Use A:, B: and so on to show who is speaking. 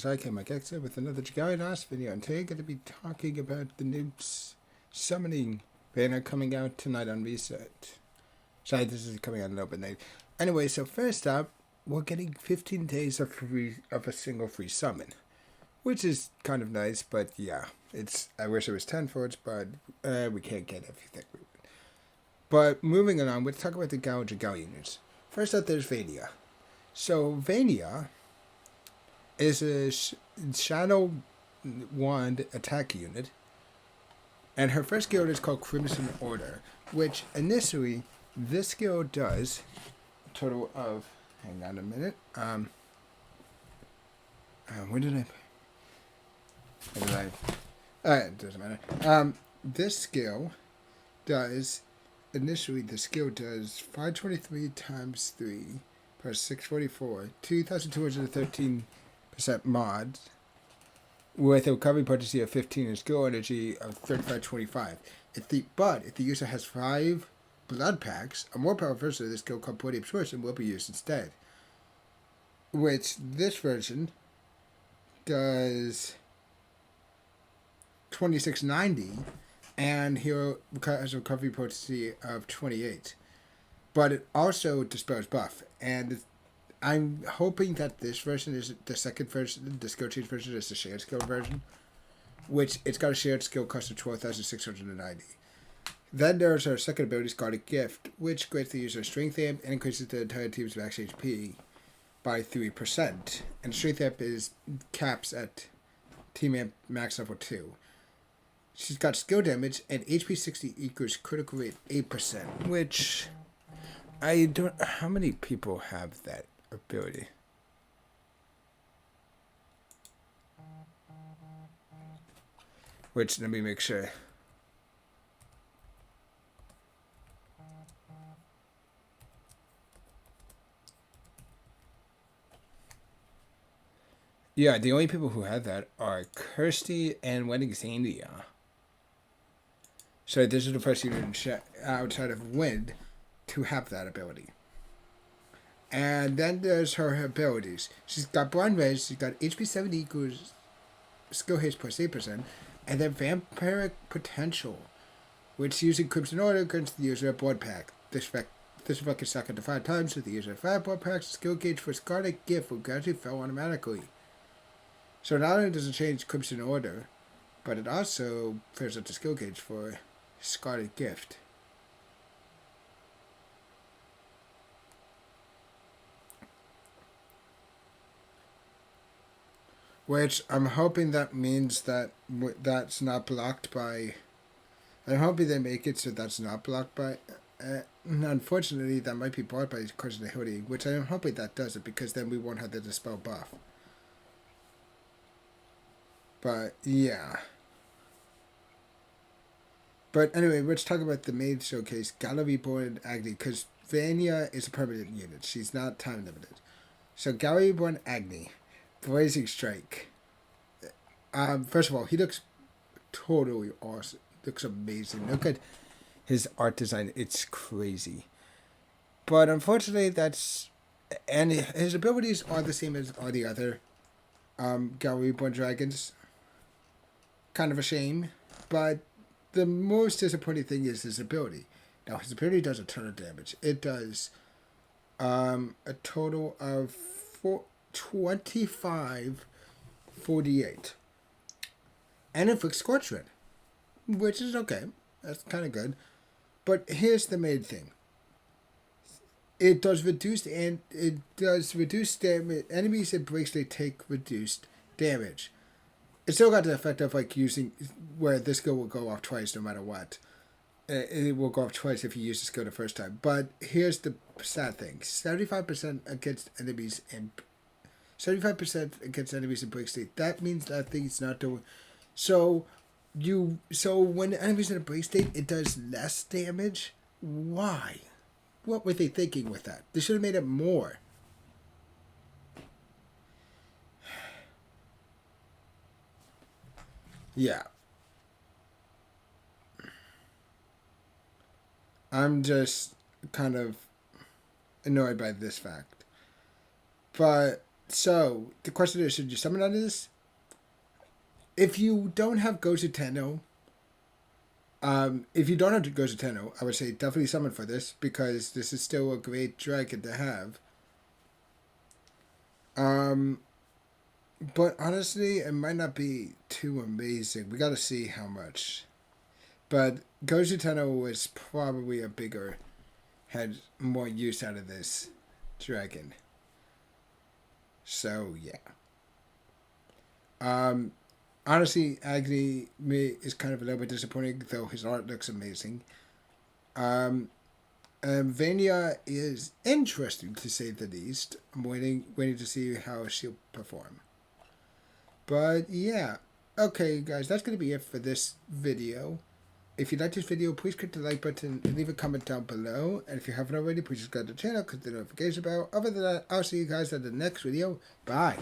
A: I came back exit with another Dragalia video, and today I'm going to be talking about the new summoning banner coming out tonight on Reset. Sorry, this is coming out an open night. Anyway, so first up, we're getting 15 days of a single free summon, which is kind of nice, but yeah, I wish it was 10 for it, but we can't get everything. But moving on, we'll talk about the Dragalia units. First up, there's Vania. So Vania is a Shadow Wand attack unit, and her first skill is called Crimson Order, which initially this skill does a total of, hang on a minute, it doesn't matter. This skill does, initially the skill does 523 times 3 plus 644, 2,213% mod with a recovery potency of 15 and skill energy of 3525. If the user has 5 blood packs, a more powerful version of this skill called Body Absorption will be used instead. Which this version does 2690 and here has a recovery potency of 28. But it also dispels buff, and I'm hoping that this version is the second version, the skill change version is the shared skill version, which it's got a shared skill cost of 12,690. Then there's our second ability, Guarded Gift, which grants the user strength amp and increases the entire team's max HP by 3%. And strength amp is caps at team amp max level 2. She's got skill damage and HP 60 equals critical rate 8%, which I don't. How many people have that ability? Which, let me make sure. Yeah, the only people who have that are Kirsty and Wedding Xania. So this is the first unit outside of Wind to have that ability. And then there's her abilities. She's got Blind Rage, she's got HP 70 equals skill haste plus 8%, and then Vampiric Potential, which using Crimson Order grants the user a blood pack. This effect is second to 5 times. If the user has 5 blood packs, the skill gauge for Guarded Gift will gradually fill automatically. So not only does it change Crimson Order, but it also fills up the skill gauge for Guarded Gift. Which I'm hoping that means that that's not blocked by. I'm hoping they make it so that's not blocked by. Unfortunately, that might be blocked by Curse of the Hoodie, which I'm hoping that does it because then we won't have the dispel buff. But yeah. But anyway, let's talk about the main showcase, Gala, Reborn, and Agni, because Vania is a permanent unit. She's not time limited. So Gala, Reborn, Agni. Blazing Strike. First of all, he looks totally awesome. Looks amazing. Look at his art design. It's crazy. But unfortunately, and his abilities are the same as all the other Gala Reborn dragons. Kind of a shame. But the most disappointing thing is his ability. Now, his ability does a ton of damage. It does a total of 2548. And inflicts Scorch Red, which is okay. That's kind of good. But here's the main thing. It does reduced damage. Enemies in breaks they take reduced damage. It still got the effect of like using where this skill will go off twice no matter what. It will go off twice if you use the skill the first time. But here's the sad thing: 75% against enemies in 75% against enemies in break state. That means that thing's not doing. So when enemies in a break state, it does less damage. Why? What were they thinking with that? They should have made it more. Yeah. I'm just kind of annoyed by this fact. But So, the question is, should you summon on this? If you don't have Gozu Tenno, if you don't have Gozu Tenno, I would say definitely summon for this, because this is still a great dragon to have. But honestly, it might not be too amazing. We gotta see how much. But Gozu Tenno was probably a bigger, had more use out of this dragon. So, yeah. Honestly, Agni is kind of a little bit disappointing, though his art looks amazing. Vania is interesting, to say the least. I'm waiting to see how she'll perform. But, yeah. Okay, guys, that's going to be it for this video. If you like this video, please click the like button and leave a comment down below. And if you haven't already, please subscribe to the channel, click the notification bell. Other than that, I'll see you guys in the next video. Bye.